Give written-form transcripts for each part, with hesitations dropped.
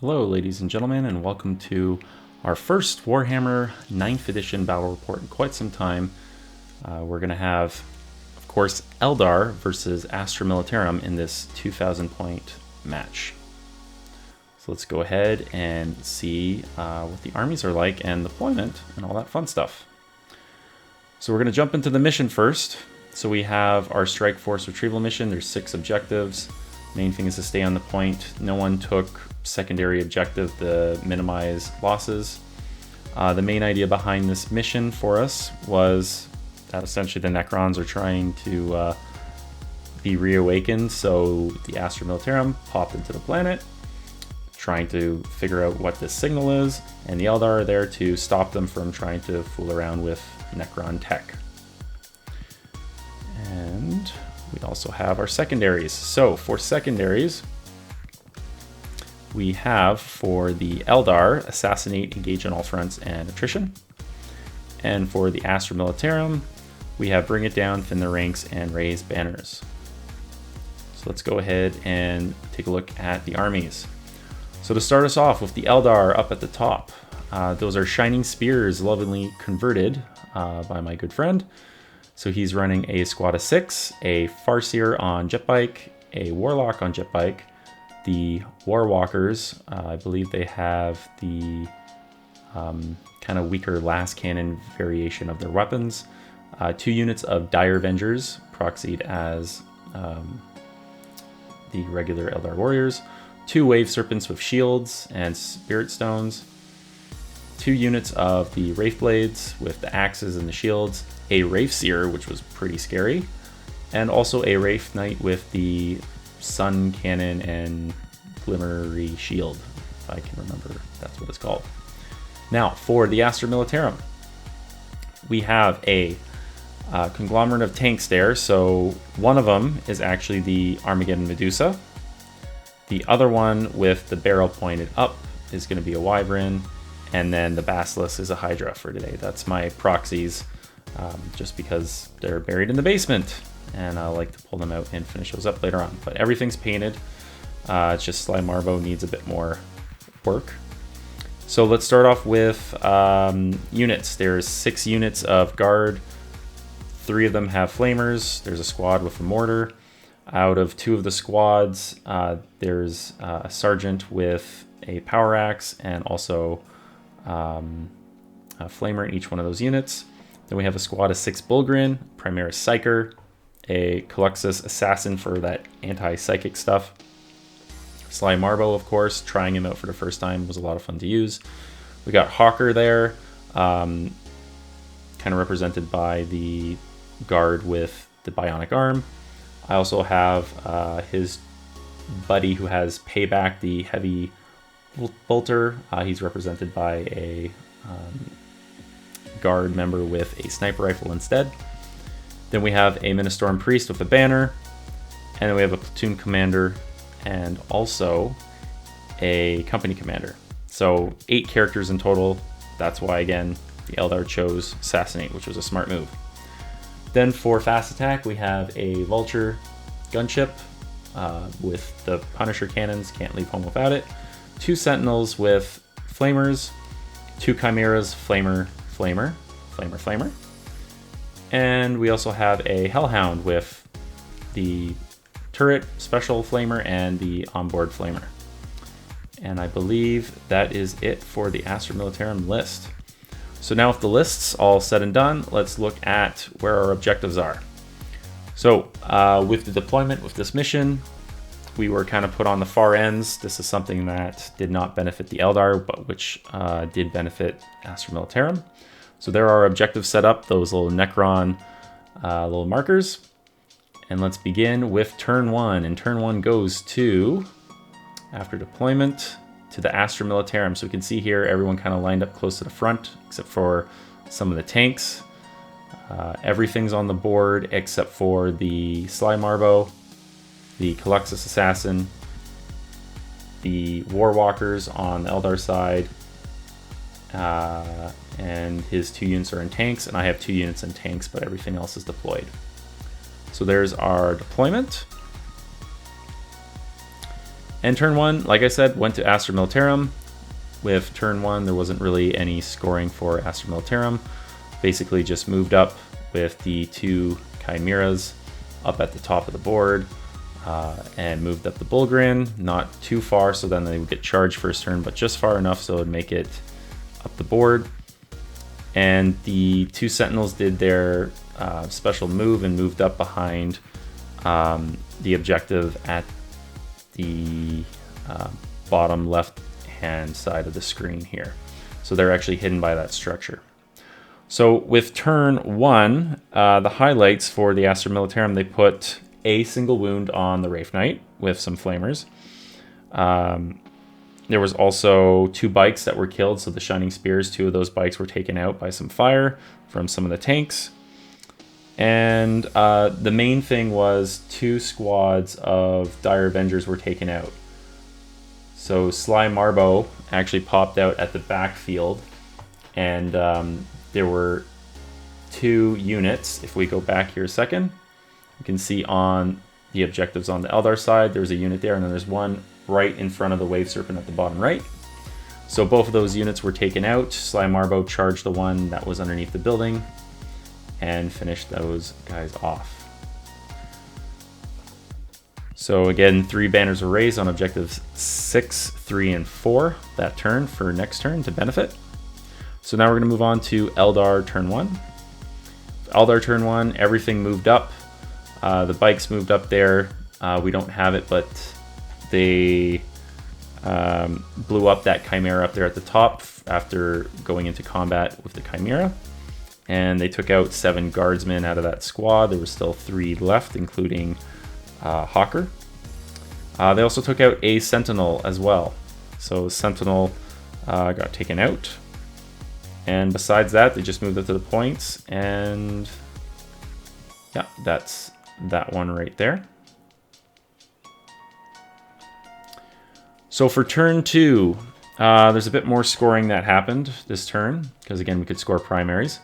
Hello ladies and gentlemen, and welcome to our first Warhammer 9th edition battle report in quite some time. We're going to have, of course, Eldar versus Astra Militarum in this 2,000 point match. So let's go ahead and see what the armies are like and deployment and all that fun stuff. So we're going to jump into the mission first. So we have our strike force retrieval mission. There's 6 objectives. Main thing is to stay on the point. No one took secondary objective to minimize losses. The main idea behind this mission for us was that essentially the Necrons are trying to be reawakened, so the Astra Militarum popped into the planet, trying to figure out what this signal is, and the Eldar are there to stop them from trying to fool around with Necron tech. And we also have our secondaries. So for secondaries, we have for the Eldar, Assassinate, Engage on all fronts, and Attrition. And for the Astra Militarum, we have Bring it down, Thin the ranks, and Raise banners. So let's go ahead and take a look at the armies. So to start us off with the Eldar up at the top, those are Shining Spears, lovingly converted by my good friend. So he's running a squad of 6, a Farseer on Jetbike, a Warlock on Jetbike, the Warwalkers, I believe they have the kind of weaker last cannon variation of their weapons, 2 units of Dire Vengers, proxied as the regular Eldar Warriors, 2 Wave Serpents with shields and Spirit Stones, 2 units of the Wraith Blades with the axes and the shields, a Wraith Seer, which was pretty scary, and also a Wraith Knight with the Sun Cannon and Glimmery Shield, if I can remember that's what it's called. Now, for the Astra Militarum, we have a conglomerate of tanks there. So one of them is actually the Armageddon Medusa. The other one with the barrel pointed up is going to be a Wyvern, and then the Basilisk is a Hydra for today. That's my proxies, just because they're buried in the basement, and I like to pull them out and finish those up later on. But everything's painted. It's just Slime Marbo needs a bit more work. So let's start off with units. There's 6 units of guard. 3 of them have flamers. There's a squad with a mortar. Out of 2 of the squads, there's a sergeant with a power axe and also a flamer in each one of those units. Then we have a squad of 6 Bullgrin, Primaris Psyker, a Caluxus Assassin for that anti-psychic stuff. Sly Marbo, of course, trying him out for the first time was a lot of fun to use. We got Hawker there, kind of represented by the guard with the bionic arm. I also have his buddy who has Payback, the heavy bolter. He's represented by a guard member with a sniper rifle instead. Then we have a Ministorum Priest with a banner, and then we have a platoon commander and also a company commander. So 8 characters in total. That's why, again, the Eldar chose Assassinate, which was a smart move. Then for fast attack, we have a Vulture gunship with the Punisher cannons, can't leave home without it. 2 Sentinels with flamers, 2 Chimeras, flamer. And we also have a Hellhound with the turret, special flamer, and the onboard flamer. And I believe that is it for the Astra Militarum list. So now with the lists all said and done, let's look at where our objectives are. So with the deployment with this mission, we were kind of put on the far ends. This is something that did not benefit the Eldar, but which did benefit Astra Militarum. So there are objectives set up, those little Necron little markers. And let's begin with turn 1. And turn 1 goes to, after deployment, to the Astra Militarum. So we can see here everyone kind of lined up close to the front, except for some of the tanks. Everything's on the board except for the Sly Marbo, the Caluxus Assassin, the Warwalkers on the Eldar side, and his 2 units are in tanks, and I have 2 units in tanks, but everything else is deployed. So there's our deployment. And turn 1, like I said, went to Astra Militarum. With turn 1, there wasn't really any scoring for Astra Militarum. Basically just moved up with the 2 Chimeras up at the top of the board, and moved up the Bullgrin, not too far, so then they would get charged first turn, but just far enough so it would make it up the board. And the 2 Sentinels did their special move and moved up behind the objective at the bottom left hand side of the screen here. So they're actually hidden by that structure. So with turn 1, the highlights for the Astra Militarum, they put a single wound on the Wraith Knight with some flamers. There was also 2 bikes that were killed, so the Shining Spears, 2 of those bikes were taken out by some fire from some of the tanks. And the main thing was 2 squads of Dire Avengers were taken out. So Sly Marbo actually popped out at the backfield, and there were 2 units. If we go back here a second, you can see on the objectives on the Eldar side, there's a unit there, and then there's one right in front of the Wave Serpent at the bottom right. So both of those units were taken out. Sly Marbo charged the one that was underneath the building and finished those guys off. So again, 3 banners were raised on objectives 6, 3, and 4 that turn for next turn to benefit. So now we're going to move on to Eldar turn 1. Eldar turn 1, everything moved up. The bikes moved up there. We don't have it, but they blew up that Chimera up there at the top after going into combat with the Chimera. And they took out 7 guardsmen out of that squad. There were still 3 left, including Hawker. They also took out a Sentinel as well. So Sentinel got taken out. And besides that, they just moved up to the points. And yeah, that's that one right there. So for turn 2, there's a bit more scoring that happened this turn, because again, we could score primaries.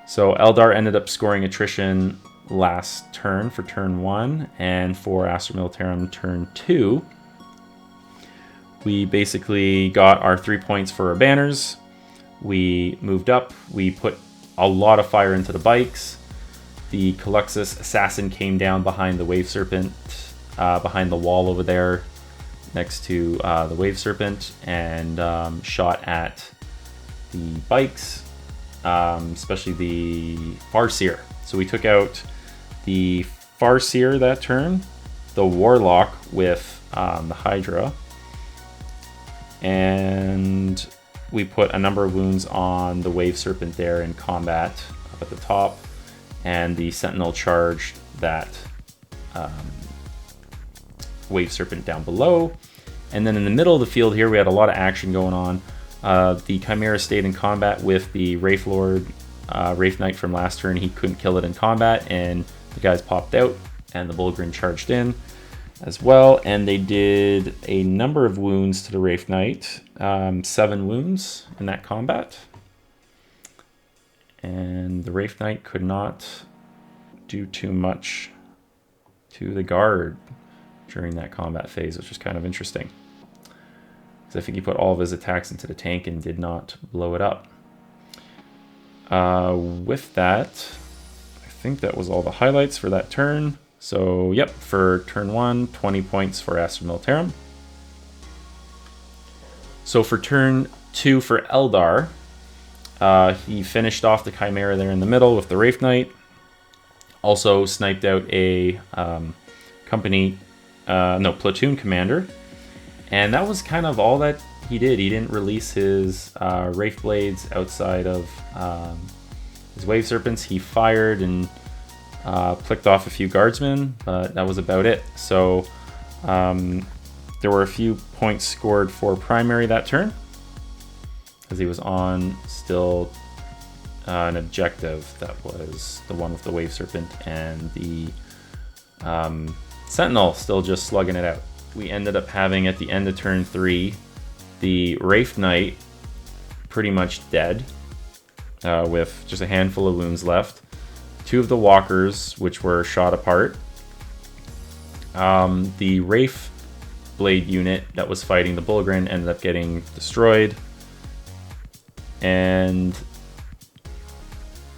So Eldar ended up scoring attrition last turn for turn 1, and for Astra Militarum turn 2, we basically got our 3 points for our banners. We moved up, we put a lot of fire into the bikes. The Caluxus Assassin came down behind the Wave Serpent, behind the wall over there next to the Wave Serpent, and shot at the bikes, especially the Farseer. So we took out the Farseer that turn, the Warlock with the Hydra, and we put a number of wounds on the Wave Serpent there in combat up at the top, and the Sentinel charged that Wave Serpent down below. And then in the middle of the field here, we had a lot of action going on. The Chimera stayed in combat with the Wraith Lord, Wraith Knight from last turn. He couldn't kill it in combat, and the guys popped out, and the Bullgrin charged in as well. And they did a number of wounds to the Wraith Knight, 7 wounds in that combat. And the Wraith Knight could not do too much to the guard during that combat phase, which was kind of interesting, because I think he put all of his attacks into the tank and did not blow it up. With that, I think that was all the highlights for that turn. So yep, for turn 1, 20 points for Astra Militarum. So for turn 2 for Eldar, he finished off the Chimera there in the middle with the Wraith Knight. Also sniped out a platoon commander. And that was kind of all that he did. He didn't release his Wraith Blades outside of his Wave Serpents. He fired and clicked off a few guardsmen, but that was about it. So there were a few points scored for primary that turn, because he was on still an objective that was the one with the Wave Serpent, and the Sentinel still just slugging it out. We ended up having, at the end of turn 3, the Wraith Knight pretty much dead, with just a handful of wounds left. 2 of the walkers, which were shot apart. The Wraith blade unit that was fighting the Bullgrin ended up getting destroyed. And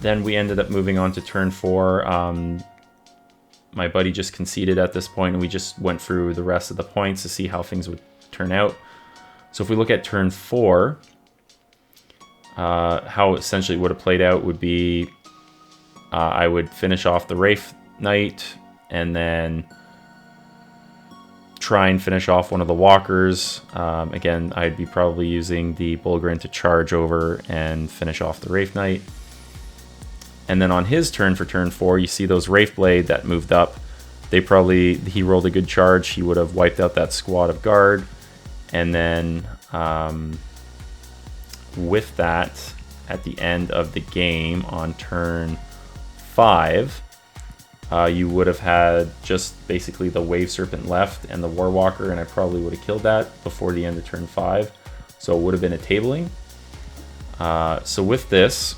then we ended up moving on to turn 4. My buddy just conceded at this point, and we just went through the rest of the points to see how things would turn out. So if we look at turn 4, how essentially would have played out would be I would finish off the Wraith Knight and then try and finish off one of the walkers. Again, I'd be probably using the Bullgrin to charge over and finish off the Wraith Knight. And then on his turn for turn 4, you see those Wraith Blade that moved up. He rolled a good charge. He would have wiped out that squad of guard. And then with that, at the end of the game on turn 5, you would have had just basically the Wave Serpent left and the Warwalker, and I probably would have killed that before the end of turn 5. So it would have been a tabling. So with this,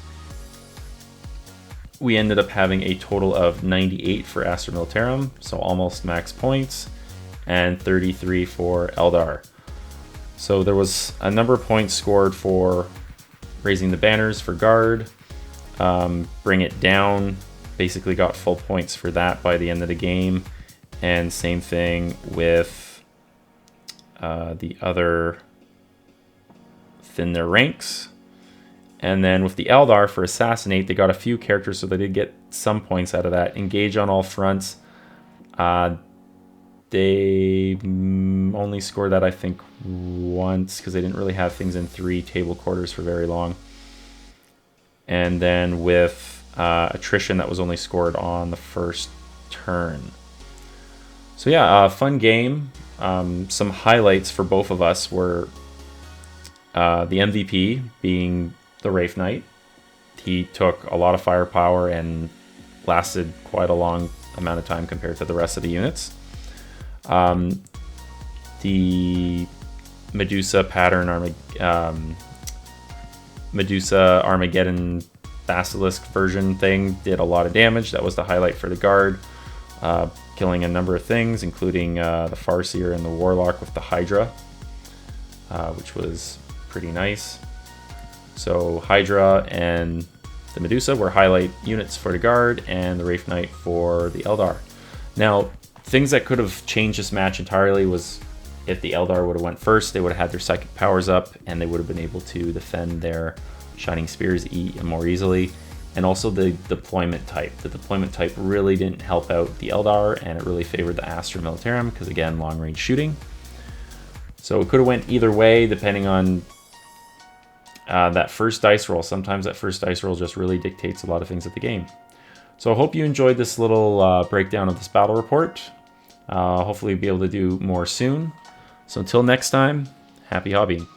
we ended up having a total of 98 for Astra Militarum, so almost max points, and 33 for Eldar. So there was a number of points scored for raising the banners for guard, bring it down, basically got full points for that by the end of the game, and same thing with the other thin their ranks. And then with the Eldar for Assassinate, they got a few characters, so they did get some points out of that. Engage on all fronts. They only scored that, I think, once, because they didn't really have things in 3 table quarters for very long. And then with Attrition, that was only scored on the first turn. So yeah, fun game. Some highlights for both of us were the MVP being the Wraith Knight. He took a lot of firepower and lasted quite a long amount of time compared to the rest of the units. The Medusa Medusa Armageddon Basilisk version thing did a lot of damage. That was the highlight for the guard, killing a number of things, including the Farseer and the Warlock with the Hydra, which was pretty nice. So Hydra and the Medusa were highlight units for the guard, and the Wraith Knight for the Eldar. Now, things that could have changed this match entirely was if the Eldar would have went first, they would have had their psychic powers up, and they would have been able to defend their Shining Spears more easily. And also the deployment type. The deployment type really didn't help out the Eldar, and it really favored the Astra Militarum, because again, long-range shooting. So it could have went either way, depending on that first dice roll. Sometimes that first dice roll just really dictates a lot of things at the game. So I hope you enjoyed this little breakdown of this battle report. Hopefully be able to do more soon. So until next time, happy hobbying.